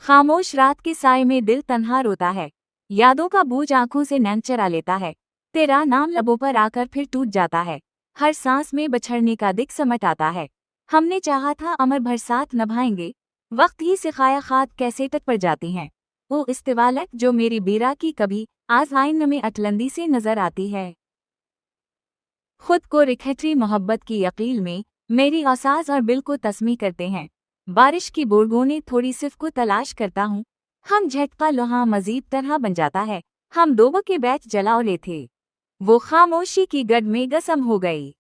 खामोश रात के साए में दिल तन्हा रोता है, यादों का बोझ आंखों से नैन चरा लेता है। तेरा नाम लबों पर आकर फिर टूट जाता है, हर सांस में बछड़ने का दिख समट आता है। हमने चाहा था अमर भर साथ निभाएंगे, वक्त ही सिखाया खात कैसे तट पर जाती हैं। वो इस्तिवालत जो मेरी बेरा की कभी आज आईन में अटलंदी से नजर आती है। खुद को रिखटरी मोहब्बत की यकील में मेरी औसाज और बिल को तस्मी करते हैं। बारिश की बूंदों थोड़ी सिर्फ को तलाश करता हूँ, हम झटका लोहा मजीद तरह बन जाता है। हम दो के बैच जलाओले थे, वो खामोशी की गड में गसम हो गई।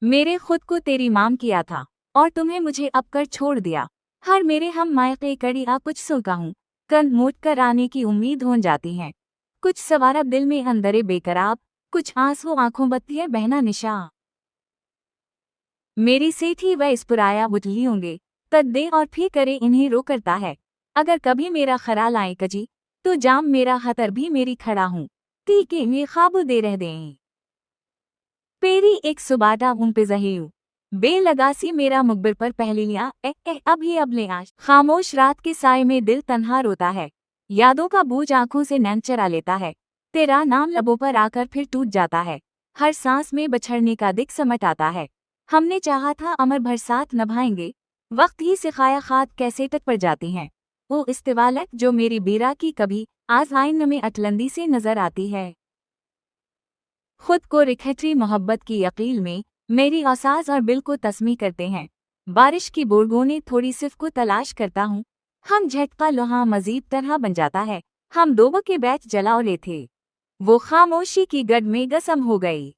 मेरे खुद को तेरी माम किया था और तुम्हें मुझे अब कर छोड़ दिया। हर मेरे हम मायके कड़ी आ कुछ सुलका हूँ, कंध मोट कर आने की उम्मीद हो जाती है। कुछ सवारा दिल में अंदरे बेकराब, कुछ आंसू आंखों बत्ती है बहना निशा। मेरी सेठी वह इस पुराया बुझली होंगे तद दे और फिर करे इन्हें रो करता है। अगर कभी मेरा खराल आए कजी तो जाम मेरा हतर भी मेरी खड़ा हूँ, ती के में ख्वाब दे रह दें। पेरी एक सुबाटा उन पे जहीऊ बे लगासी मेरा मुकबिर पर पहलिया अब ही अब ले आज। खामोश रात के साए में दिल तन्हा रोता है, यादों का बोझ आंखों से नैन चरा लेता है। तेरा नाम लबों पर आकर फिर टूट जाता है, हर सांस में बछड़ने का दिख समट आता है। हमने चाहा था अमर भर साथ निभाएंगे, वक्त ही सिखाया खात कैसे तट पर जाती हैं। वो इस्तिवालत जो मेरी बेरा की कभी आज आईन में अटलंदी से नजर आती है। खुद को रिखटरी मोहब्बत की यकील में मेरी औसाज और बिल को तस्मी करते हैं। बारिश की बूंदों थोड़ी सिर्फ को तलाश करता हूँ, हम झटका लोहा मजीद तरह बन जाता है। हम दो के बैच जलाओले थे, वो खामोशी की गड में गसम हो गई।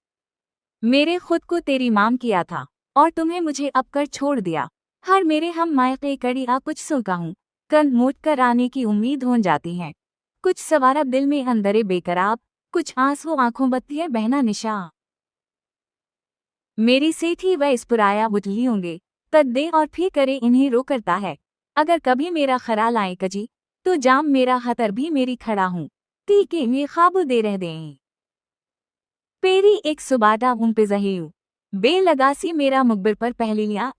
मेरे खुद को तेरी माम किया था और तुम्हें मुझे अब कर छोड़ दिया। हर मेरे हम मायके कड़ी आ कुछ सुलका हूँ, कंध मोट कर आने की उम्मीद हो जाती है। कुछ सवारा दिल में अंदरे बेकराब, कुछ आंसू आंखों बत्ती है बहना निशा। मेरी सेठी वह इस पुराया बुझली होंगे तद दे और फिर करे इन्हें रो करता है। अगर कभी मेरा खराल आए कजी तो जाम मेरा हतर भी मेरी खड़ा हूँ, ती के में ख्वाब दे रह दें। पेरी एक सुबाटा उन पे जहीऊ बे लगासी मेरा मुकबिर पर पहलिया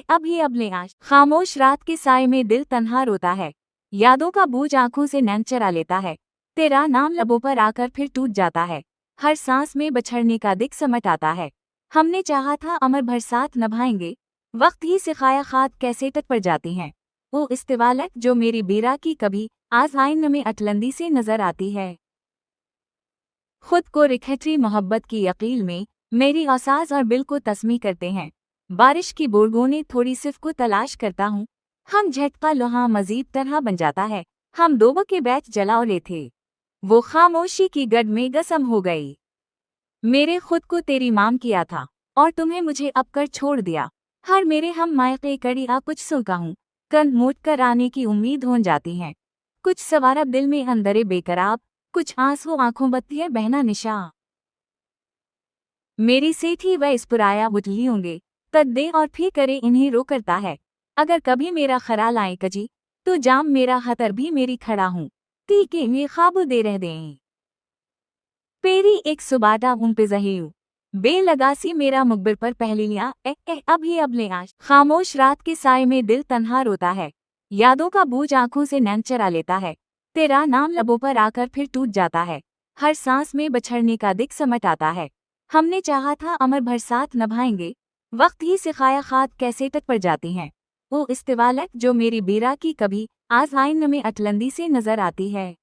अब ही अब ले आज। खामोश रात के साए में दिल तन्हा रोता है, यादों का बोझ आंखों से नैन चरा लेता है। तेरा नाम लबों पर आकर फिर टूट जाता है, हर सांस में बछड़ने का दिख समट आता है। हमने चाहा था अमर भर साथ निभाएंगे, वक्त ही सिखाया खात कैसे तट पर जाती हैं। वो इस्तिवालत जो मेरी बेरा की कभी आज आईन में अटलंदी से नजर आती है। खुद को रिखटरी मोहब्बत की यकील में मेरी औसाज और बिल को तस्मी करते हैं। बारिश की बूंदों थोड़ी सिर्फ को तलाश करता हूँ, हम झटका लोहा मजीद तरह बन जाता है। हम दो के बैच जलाओले थे, वो खामोशी की गड में गसम हो गई। मेरे खुद को तेरी माम किया था और तुम्हें मुझे अब कर छोड़ दिया। हर मेरे हम मायके कड़ी आ कुछ सुलका हूँ, कंध मोट कर आने की उम्मीद हो जाती है। कुछ सवारा दिल में अंदरे बेकराब, कुछ आंसू आंखों बत्ती है बहना निशा। मेरी सेठी वह इस पुराया बुझली होंगे तद दे और फिर करे इन्हें रो करता है। अगर कभी मेरा खराल आए कजी तो जाम मेरा हतर भी मेरी खड़ा हूँ, ती के में ख्वाब दे रह दें। पेरी एक सुबाटा उन पे जहीऊ बे लगासी मेरा मुकबिर पर पहलिया अब ही अब ले आज। खामोश रात के साए में दिल तन्हा रोता है, यादों का बोझ आंखों से नैन चरा लेता है। तेरा नाम लबों पर आकर फिर टूट जाता है, हर सांस में बछड़ने का दिख समट आता है। हमने चाहा था अमर भर साथ निभाएंगे, वक्त ही सिखाया खात कैसे तट पर जाती हैं। वो इस्तिवालत जो मेरी बेरा की कभी आज आईन में अटलंदी से नजर आती है।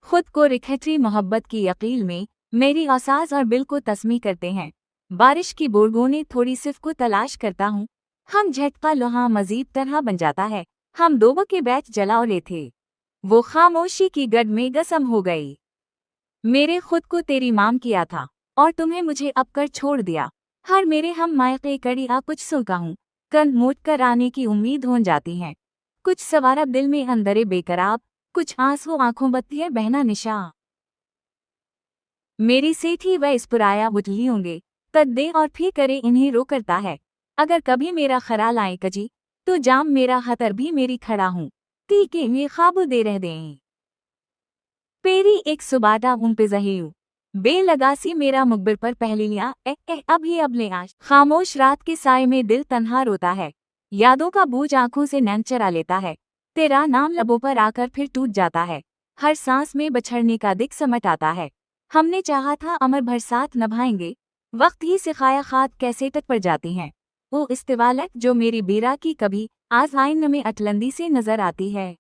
खुद को रिखटरी मोहब्बत की यकील में मेरी औसाज और बिल को तस्मी करते हैं। बारिश की बूंदों थोड़ी सिर्फ को तलाश करता हूँ, हम झटका लोहा मजीद तरह बन जाता है। हम दो के बैच जलाओले थे, वो खामोशी की गड में गसम हो गई। मेरे खुद को तेरी माम किया था और तुम्हें मुझे अब कर छोड़ दिया। हर मेरे हम मायके कड़ी आ कुछ सुलका हूँ, कंध मोट कर आने की उम्मीद हो जाती है। कुछ सवारा दिल में अंदरे बेकराब, कुछ आंसू आंखों बत्ती है बहना निशा। मेरी सेठी वह इस पुराया बुझली होंगे तद दे और फिर करे इन्हें रो करता है। अगर कभी मेरा खराल आए कजी तो जाम मेरा हतर भी मेरी खड़ा हूँ, ती के में ख्वाब दे रह दें। पेरी एक सुबाटा उन पे जहीऊ बे लगासी मेरा मुकबिर पर पहलिया अब ही अब ले आज। खामोश रात के साए में दिल तन्हा रोता है, यादों का बोझ आंखों से नैन चरा लेता है। तेरा नाम लबों पर आकर फिर टूट जाता है, हर सांस में बछड़ने का दिख समट आता है। हमने चाहा था अमर भर साथ निभाएंगे, वक्त ही सिखाया खात कैसे तट पर जाती हैं। वो इस्तिवालत जो मेरी बेरा की कभी आज आईन में अटलंदी से नजर आती है।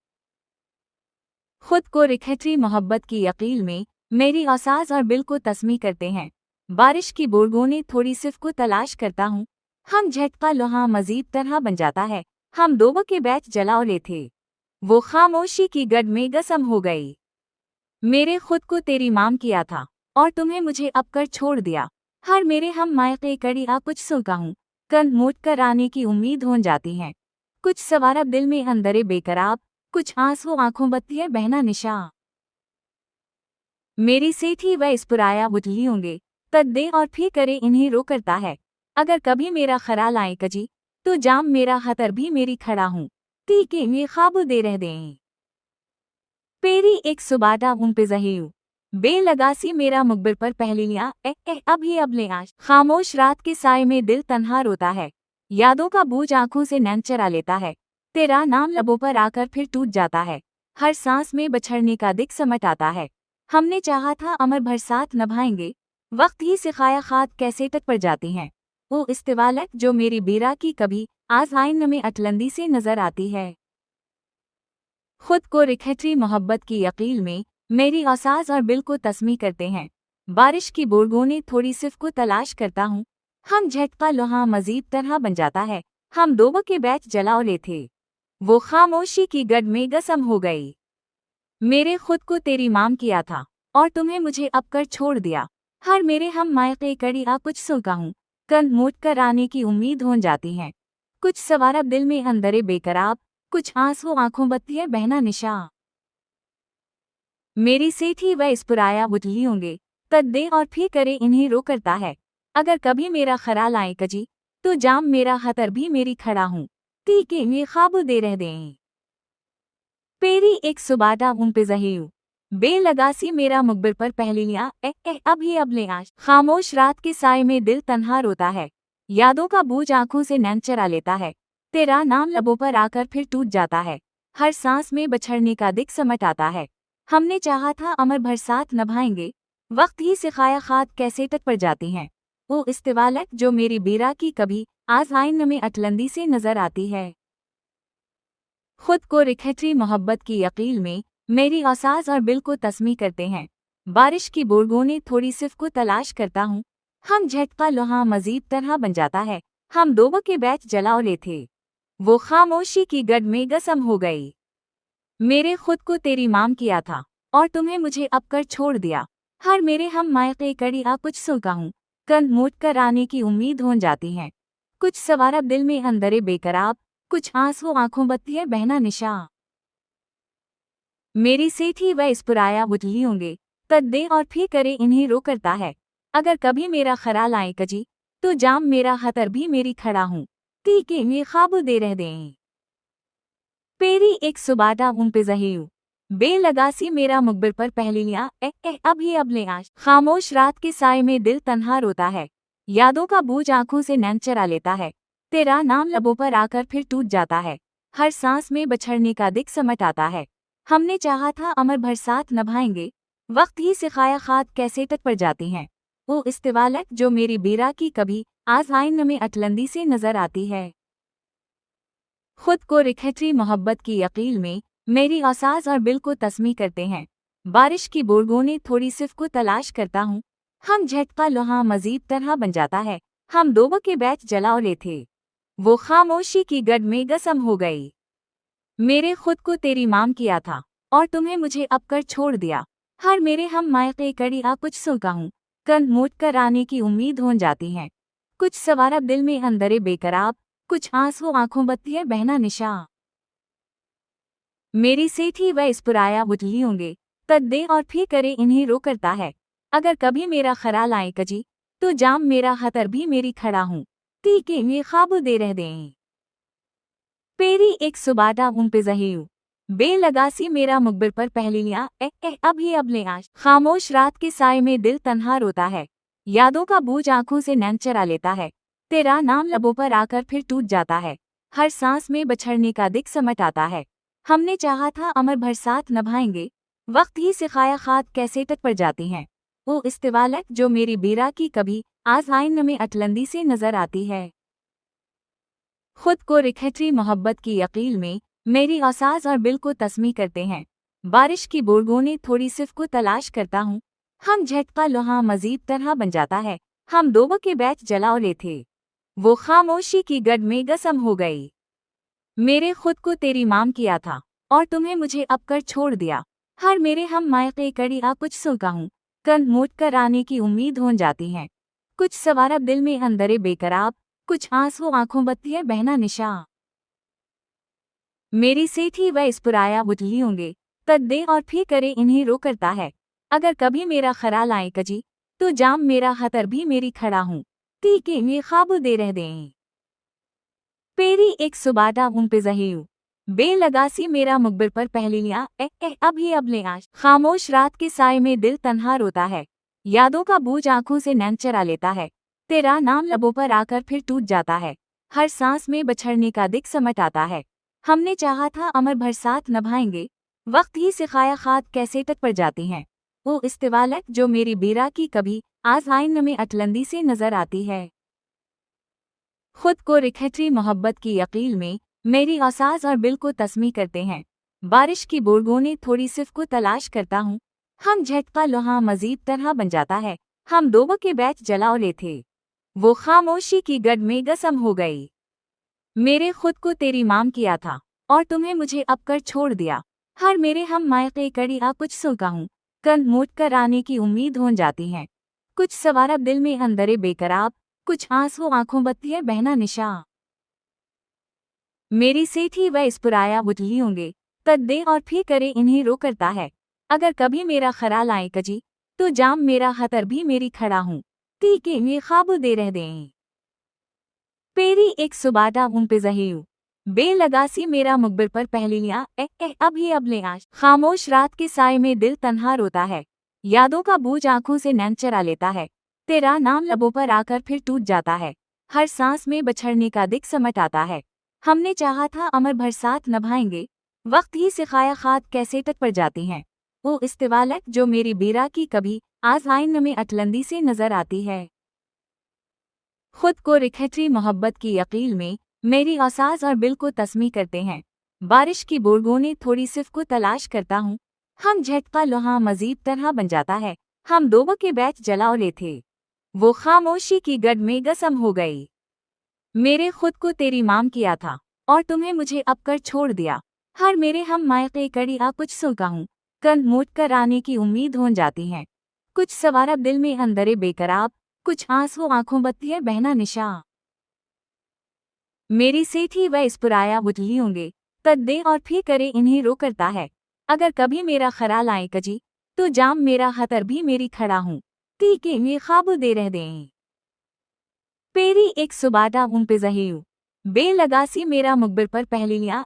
खुद को रिखतरी मोहब्बत की यकील में मेरी औसाज और बिल को तस्मी करते हैं। बारिश की बूंदों थोड़ी सिर्फ को तलाश करता हूँ, हम झटका लोहा मजीद तरह बन जाता है। हम दोबो के बैच जलाओले थे, वो खामोशी की गड में गसम हो गई। मेरे खुद को तेरी माम किया था और तुम्हें मुझे अब कर छोड़ दिया। हर मेरे हम मायके कड़ी आ कुछ सुलका हूँ, कल मोट कर आने की उम्मीद हो जाती है। कुछ सवारा दिल में अंदरे बेकराब, कुछ आंसू आंखों बत्ती है बहना निशा। मेरी सेठी वह इस्पुराया बुझली होंगे, तद दे और फिर करे इन्हें रो करता है। अगर कभी मेरा खराल आए कजी, तो जाम मेरा हतर भी मेरी खड़ा हूँ, ती के ये ख्वाब दे रह दें। पेरी एक सुबाटा उन पे जहीऊ, बेलगासी मेरा मुकबिर पर पहलियाँ अब ही अब ले आज। खामोश रात के साय में दिल तन्हा रोता है, यादों का बूझ आंखों से नैन चरा लेता है। तेरा नाम लबों पर आकर फिर टूट जाता है, हर सांस में बछड़ने का दिख समट आता है। हमने चाहा था अमर भर साथ निभाएंगे, वक्त ही सिखाया खात कैसे तट पर जाती हैं। वो इस्तिवालत जो मेरी बेरा की कभी आज आईन में अटलंदी से नजर आती है। खुद को रिखतरी मोहब्बत की यकील में मेरी औसाज और बिल को तस्मी करते हैं। बारिश की बूंदों थोड़ी सिर्फ को तलाश करता हूँ, हम झटका लोहा मजीद तरह बन जाता है। हम दोबो के बैच जलाओले थे, वो खामोशी की गड में गसम हो गई। मेरे खुद को तेरी माम किया था और तुम्हें मुझे अब कर छोड़ दिया। हर मेरे हम मायके कड़ी आ कुछ सुलका हूँ, कल मोट कर आने की उम्मीद हो जाती है। कुछ सवारा दिल में अंदरे बेकराब, कुछ आंसू आंखों बत्ती है बहना निशा। मेरी सेठी वह इस्पुराया बुझली होंगे, तद दे और फिर करे इन्हें रो करता है। अगर कभी मेरा खराल आए कजी, तो जाम मेरा हतर भी मेरी खड़ा हूँ, ती के ये ख्वाब दे रह दें। पेरी एक सुबाटा उन पे जहीऊ, बेलगासी मेरा मुकबिर पर पहलियाँ अब ही अब ले आज। खामोश रात के साय में दिल तन्हा रोता है, यादों का बूझ आंखों से नैन चरा लेता है। तेरा नाम लबों पर आकर फिर टूट जाता है, हर सांस में बछड़ने का दिख समट आता है। हमने चाहा था अमर भर साथ निभाएंगे, वक्त ही सिखाया खात कैसे तट पर जाती हैं। वो इस्तिवालत जो मेरी बेरा की कभी आज आईन में अटलंदी से नजर आती है। खुद को रिखतरी मोहब्बत की यकील में मेरी औसाज और बिल को तस्मी करते हैं। बारिश की बूंदों थोड़ी सिर्फ को तलाश करता हूँ, हम झटका लोहा मजीद तरह बन जाता है। हम दोबो के बैच जलाओले थे, वो खामोशी की गड में गसम हो गई। मेरे खुद को तेरी माम किया था और तुम्हें मुझे अब कर छोड़ दिया। हर मेरे हम मायके कड़ी आ कुछ सुलका हूँ, कल मोट कर आने की उम्मीद हो जाती है। कुछ सवारा दिल में अंदरे बेकराब, कुछ आंसू आंखों बत्ती है बहना निशा। मेरी सेठी वह इस्पुराया बुझली होंगे, तद दे और फिर करे इन्हें रो करता है। अगर कभी मेरा खराल आए कजी, तो जाम मेरा हतर भी मेरी खड़ा हूँ, ती के ये ख्वाब दे रह दें। पेरी एक सुबाटा उन पे जहीऊ, बेलगासी मेरा मुकबिर पर पहलियाँ अब ही अब ले आज। खामोश रात के साय में दिल तन्हा रोता है, यादों का बूझ आंखों से नैन चरा लेता है। तेरा नाम लबों पर आकर फिर टूट जाता है, हर सांस में बछड़ने का दिख समट आता है। हमने चाहा था अमर भर साथ निभाएंगे, वक्त ही सिखाया खात कैसे तट पर जाती हैं। वो इस्तिवालत जो मेरी बेरा की कभी आज आईन में अटलंदी से नजर आती है। खुद को रिखतरी मोहब्बत की यकील में मेरी औसाज और बिल को तस्मी करते हैं। बारिश की बूंदों थोड़ी सिर्फ को तलाश करता हूँ, हम झटका लोहा मजीद तरह बन जाता है। हम दोबो के बैच जलाओले थे, वो खामोशी की गड में गसम हो गई। मेरे खुद को तेरी माम किया था और तुम्हें मुझे अब कर छोड़ दिया। हर मेरे हम मायके कड़ी आ कुछ सुलका हूँ, कल मोट कर आने की उम्मीद हो जाती है। कुछ सवारा दिल में अंदरे बेकराब, कुछ आंसू आंखों बत्ती है बहना निशा। मेरी सेठी वह इस्पुराया बुझली होंगे, तद दे और फिर करे इन्हें रो करता है। अगर कभी मेरा खराल आए कजी, तो जाम मेरा हतर भी मेरी खड़ा हूँ, ती के ये ख्वाब दे रह दें। पेरी एक सुबाटा उन पे जहीऊ, बेलगासी मेरा मुकबिर पर पहलियाँ अब ही अब ले आज। खामोश रात के साय में दिल तन्हा रोता है, यादों का बूझ आंखों से नैन चरा लेता है। तेरा नाम लबों पर आकर फिर टूट जाता है, हर सांस में बछड़ने का दिख समट आता है। हमने चाहा था अमर भर साथ निभाएंगे, वक्त ही सिखाया खात कैसे तट पर जाती हैं। वो इस्तिवालत जो मेरी बेरा की कभी आज आइन में अटलंदी से नजर आती है। खुद को रिखतरी मोहब्बत की यकील में मेरी औसाज और बिल को तस्मी करते हैं। बारिश की बूंदों थोड़ी सिर्फ को तलाश करता हूँ, हम झटका लोहा मजीद तरह बन जाता है। हम दोबो के बैच जलाओले थे, वो खामोशी की गड में गसम हो गई। मेरे खुद को तेरी माम किया था और तुम्हें मुझे अब कर छोड़ दिया। हर मेरे हम मायके कड़ी आ कुछ सुलका हूँ, कंध मोट कर आने की उम्मीद हो जाती है। कुछ सवारब दिल में अंदरे बेकराब, कुछ आंसू आंखों बत्ती है बहना निशा। मेरी सेठी वह इस पुराया बुतली होंगे, तद दे और फिर करे इन्हें रो करता है। अगर कभी मेरा खराल आए कजी, तो जाम मेरा हतर भी मेरी खड़ा हूँ, ती के में ख्वाब दे रह दें। पेरी एक सुबाटा उन पे जहीऊ बेलगासी मेरा मुकबिर पर पहली लिया अब ही अब ले आज। खामोश रात के साय में दिल तन्हा रोता है, यादों का बोझ आंखों से नैन चरा लेता है। तेरा नाम लबों पर आकर फिर टूट जाता है, हर सांस में बछड़ने का दिख समट आता है। हमने चाहा था अमर भर साथ निभाएंगे, वक्त ही सिखाया खात कैसे तट पर जाती हैं। वो इस्तिवालत जो मेरी बेरा की कभी आज आइन में अटलंदी से नजर आती है। खुद को रिखतरी मोहब्बत की यकील में मेरी औसाज और बिल को तस्मी करते हैं। बारिश की बूंदों थोड़ी सिर्फ को तलाश करता हूँ, हम झटका लोहा मजीद तरह बन जाता है। हम दोबो के बैच जलाओले थे, वो खामोशी की गड में गसम हो गई। मेरे खुद को तेरी माम किया था और तुम्हें मुझे अब कर छोड़ दिया। हर मेरे हम मायके कड़ी आ कुछ सुलका हूँ, कंध मोट कर आने की उम्मीद हो जाती है। कुछ सवारब दिल में अंदरे बेकराब, कुछ आंसू आंखों बत्ती है बहना निशा। मेरी सेठी वह इस पुराया बुतली होंगे, तद दे और फिर करे इन्हें रो करता है। अगर कभी मेरा खराल आए कजी, तो जाम मेरा हतर भी मेरी खड़ा हूँ, ती के में ख्वाब दे रह दें। पेरी एक सुबाटा उन पे जहीऊ बेलगासी मेरा मुकबिर पर पहली लिया अब ही अब ले आज। खामोश रात के साय में दिल तन्हा रोता है, यादों का बोझ आंखों से नैन चरा लेता है। तेरा नाम लबों पर आकर फिर टूट जाता है, हर सांस में बछड़ने का दिख समट आता है। हमने चाहा था अमर भर साथ निभाएंगे, वक्त ही सिखाया खात कैसे तट पर जाती हैं। वो इस्तिवालत जो मेरी बेरा की कभी आज आइन में अटलंदी से नजर आती है। खुद को रिखतरी मोहब्बत की यकील में मेरी औसाज और बिल को तस्मी करते हैं। बारिश की बूंदों थोड़ी सिर्फ को तलाश करता हूँ, हम झटका लोहा मजीद तरह बन जाता है। हम दोबो के बैच जलाओले थे, वो खामोशी की गड में गसम हो गई। मेरे खुद को तेरी माम किया था और तुम्हें मुझे अब कर छोड़ दिया। हर मेरे हम मायके कड़ी आ कुछ सुलका हूँ, कंध मोट कर आने की उम्मीद हो जाती है। कुछ सवारब दिल में अंदरे बेकराब, कुछ आंसू आंखों बत्ती है बहना निशा। मेरी सेठी वह इस पुराया बुतली होंगे, तद दे और फिर करे इन्हें रो करता है। अगर कभी मेरा खराल आए कजी, तो जाम मेरा हतर भी मेरी खड़ा हूँ, ती के में ख्वाब दे रह दें। पेरी एक सुबाटा उन पे जहीऊ बेलगासी मेरा मुकबिर पर पहली लिया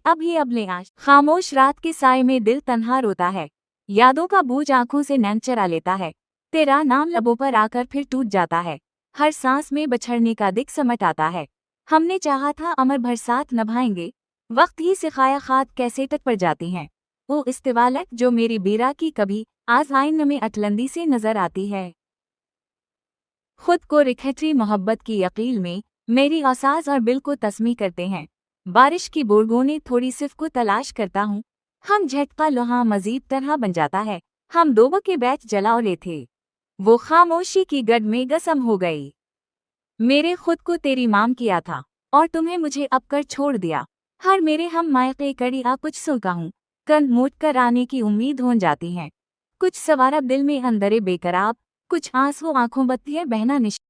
अब ही अब ले आज। खामोश रात के साय में दिल तन्हा रोता है, यादों का बोझ आंखों से नैन चरा लेता है। तेरा नाम लबों पर आकर फिर टूट जाता है, हर सांस में बछड़ने का दिख समट आता है। हमने चाहा था अमर भर साथ निभाएंगे, वक्त ही सिखाया खात कैसे तट पर जाती हैं। वो इस्तिवालत जो मेरी बेरा की कभी आज आइन में अटलंदी से नजर आती है। खुद को रिखतरी मोहब्बत की यकील में मेरी औसाज और बिल को तस्मी करते हैं। बारिश की बूंदों थोड़ी सिर्फ को तलाश करता हूँ, हम झटका लोहा मजीद तरह बन जाता है। हम दोबो के बैच जलाओले थे, वो खामोशी की गड में गसम हो गई। मेरे खुद को तेरी माम किया था और तुम्हें मुझे अब कर छोड़ दिया। हर मेरे हम मायके कड़ी आ कुछ सुलका हूँ, कंध मोट कर आने की उम्मीद हो जाती है। कुछ सवारब दिल में अंदरे बेकराब, कुछ आंसू आंखों बत्ती है बहना निशा।